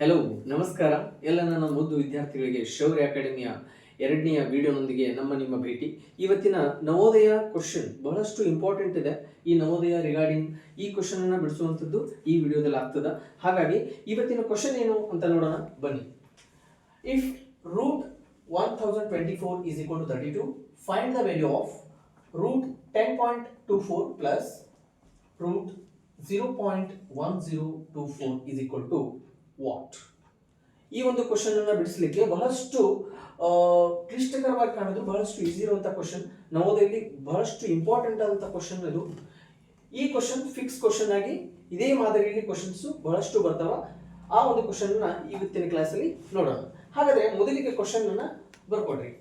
Hello, ನಮಸ್ಕಾರ. ಎಲ್ಲ ನನ್ನ ಮುದ್ದು ವಿದ್ಯಾರ್ಥಿಗಳಿಗೆ ಶೌರ್ಯ ಅಕಾಡೆಮಿಯ ಎರಡನೆಯ ವಿಡಿಯೋನೊಂದಿಗೆ ನಿಮ್ಮ ಭೇಟಿ. ಇವತ್ತಿನ ನವೋದಯ ಕ್ವಶನ್ ಬಹಳಷ್ಟು ಇಂಪಾರ್ಟೆಂಟ್ ಇದೆ. ಈ ನವೋದಯ ರಿಗಾರ್ಡಿಂಗ್ ಈ ಕ್ವಶನ್ ಅನ್ನ ಬಿಡಿಸುವಂಥದ್ದು ಈ ವಿಡಿಯೋದಲ್ಲಿ ಆಗ್ತದ. ಹಾಗಾಗಿ ಇವತ್ತಿನ ಕ್ವಶನ್ ಏನು ಅಂತ ನೋಡೋಣ ಬನ್ನಿ. If root 1024 is equal to 32, find the value of root 10.24 plus root 0.1024 is equal to what. ಈ ಒಂದು ಕ್ವಶನ್ ಅನ್ನ ಬಿಡಿಸಲಿಕ್ಕೆ ಬಹಳಷ್ಟು ಕ್ಲಿಷ್ಟಕರವಾಗಿ ಕಾಣೋದು, ಬಹಳಷ್ಟು ಈಸಿ ಇರುವಂತಹ ಕ್ವಶನ್, ನವೋದಯದಲ್ಲಿ ಬಹಳಷ್ಟು ಇಂಪಾರ್ಟೆಂಟ್ ಆದಂತಹ ಕ್ವಶನ್ ಇದು. ಈ ಕ್ವಶನ್ ಫಿಕ್ಸ್ ಕ್ವಶನ್ ಆಗಿ ಇದೇ ಮಾದರಿಯಲ್ಲಿ ಕ್ವಶನ್ಸ್ ಬಹಳಷ್ಟು ಬರ್ತಾವ. ಆ ಒಂದು ಕ್ವಶನ್ ನ ಇವತ್ತಿನ ಕ್ಲಾಸ್ ಅಲ್ಲಿ ನೋಡೋಣ. ಹಾಗಾದ್ರೆ ಮೊದಲಿಗೆ ಕ್ವಶನ್ ಅನ್ನ ಬರ್ಕೊಡ್ರಿ.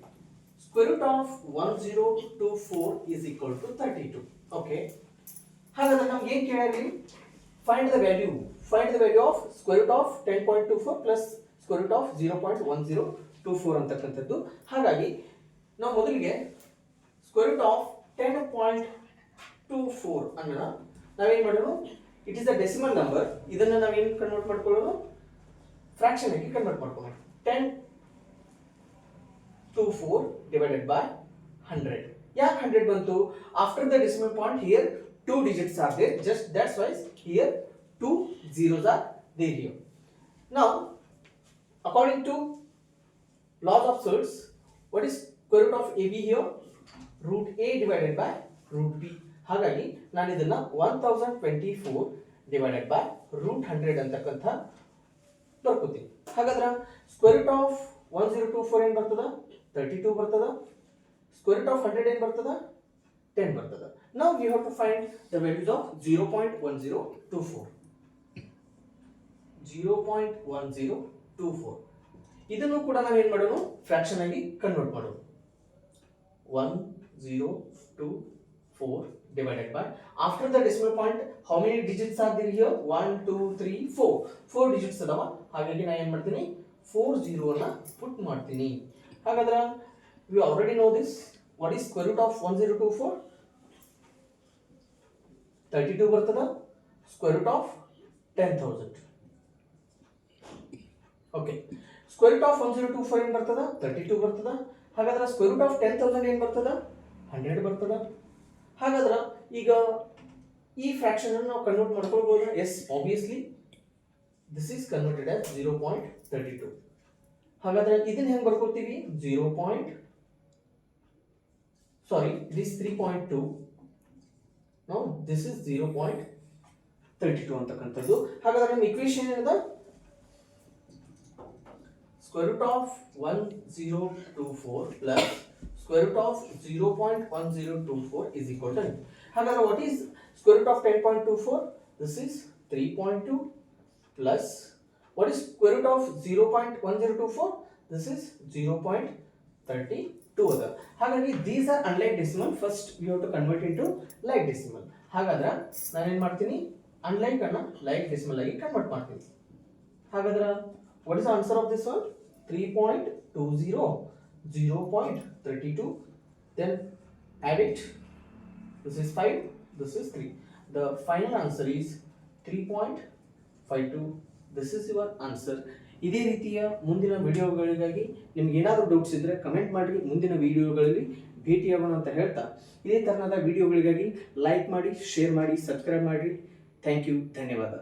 Square root of 1024 is equal to 32. Okay, ಹಾಗಾದ್ರೆ ನಮ್ಗೆ ಏನ್ ಕೇಳಿರಿ? Find the value of square root of 10.24 plus square root of 0.1024 ಅಂತಕ್ಕಂಥದ್ದು. ಹಾಗಾಗಿ ನಾವು ಮೊದಲಿಗೆ square root of 10.24 ಅನ್ನ ನಾವೇನ್ ಮಾಡೋಣ, it is a decimal number. ಇದನ್ನ ನಾವೇನ್ ಕನ್ವರ್ಟ್ ಮಾಡ್ಕೊಳ್ಳೋಣ, ಫ್ರಾಕ್ಷನ್ ಆಗಿ ಕನ್ವರ್ಟ್ ಮಾಡ್ಕೊಳ್ಳೋಣ. 1024 divided by 100. ಯಾಕೆ 100 ಬಂತು? After the decimal point here 2 digits are there, just that's why here 2 zeros are there here. Now according to laws of surds, what is square root of AB here? Root A divided by root B. ಹಾಗಾಗಿ ನಾನು ಇದನ್ನ 1024 divided by root 100 ಅಂತಕ್ಕಂಥ ಬರ್ಕೋತೀನಿ. ಹಾಗಾದ್ರೆ square root of 1024 ಏನು ಬರ್ತದ? 32 ಬರ್ತದ. square root of 100 ಏನು ಬರ್ತದ? 10 ಬರ್ತದ. Now we have to find the values of 0.1024. 0.1024 ಇದನ್ನು ಕೂಡ ನಾವು ಏನು ಮಾಡೋಣ, ಫ್ರಾಕ್ಷನ್ ಆಗಿ ಕನ್ವರ್ಟ್ ಮಾಡೋಣ. 1024 divided by, after the decimal point how many digits are there here? 1 2 3 4 digits ಅದಾವ. ಹಾಗಾಗಿ ನಾನು ಏನು ಮಾಡ್ತೀನಿ, 40 ಅನ್ನ ಪುಟ್ ಮಾಡ್ತೀನಿ. ಹಾಗಾದ್ರೆ we already know this. What is square root of 1024? 32 ಬರ್ತದ. square root of 10,000. Okay, square root of 1024 ಏನು ಬರ್ತದ? 32 ಬರ್ತದ. ಹಾಗಾದ್ರೆ ಸ್ಕ್ವೇರ್ ರೂಟ್ ಆಫ್ 10,000 ಏನು ಬರ್ತದ? 100 ಬರ್ತದ. ಹಾಗಾದ್ರೆ ಈಗ ಈ ಫ್ರಾಕ್ಷನ್ ಅನ್ನು ನಾವು ಕನ್ವರ್ಟ್ ಮಾಡ್ಕೊಳ್ಬಹುದು. Yes, obviously this is converted as 0.32. ಹಾಗಾದ್ರೆ ಇದನ್ನ ಹೆಂಗೆ ಬರ್ಕೊಳ್ತೀವಿ? it is 3.2. now this is 0.32 ಅಂತಕ್ಕಂಥದ್ದು. ಹಾಗಾದ್ರೆ ನಮ್ಮ ಇಕ್ವೇಶನ್ ಏನದ? square root of 1024 plus square root of 0.1024 is equal to. ಹಾಗಾದ್ರೆ what is square root of 10.24? this is 3.2 plus what is square root of 0.1024? this is 0.32 ಅದ. ಹಾಗಾಗಿ these are unlike decimal. first we have to convert into like decimal. ಹಾಗಾದ್ರೆ ನಾನು ಏನು ಮಾಡ್ತೀನಿ, unlike ಅನ್ನ like decimal ಆಗಿ convert ಮಾಡ್ತೀನಿ. ಹಾಗಾದ್ರೆ what is the answer of this one? 3.20, 0.32, then add it. This is 5, this is 3. The final answer is 3.52. this is your answer. ಇದೇ ರೀತಿಯ ಮುಂದಿನ ವಿಡಿಯೋಗಳಿಗಾಗಿ ನಿಮ್ಗೆ ಏನಾದರೂ ಡೌಟ್ಸ್ ಇದ್ದರೆ ಕಮೆಂಟ್ ಮಾಡಿ, ಮುಂದಿನ ವಿಡಿಯೋಗಳಲ್ಲಿ ಭೇಟಿಯಾಗೋಣ ಅಂತ ಹೇಳ್ತಾ, ಇದೇ ತರಹದ ವಿಡಿಯೋಗಳಿಗಾಗಿ ಲೈಕ್ ಮಾಡಿ, ಶೇರ್ ಮಾಡಿ, ಸಬ್ಸ್ಕ್ರೈಬ್ ಮಾಡಿ. ಥ್ಯಾಂಕ್ ಯು, ಧನ್ಯವಾದ.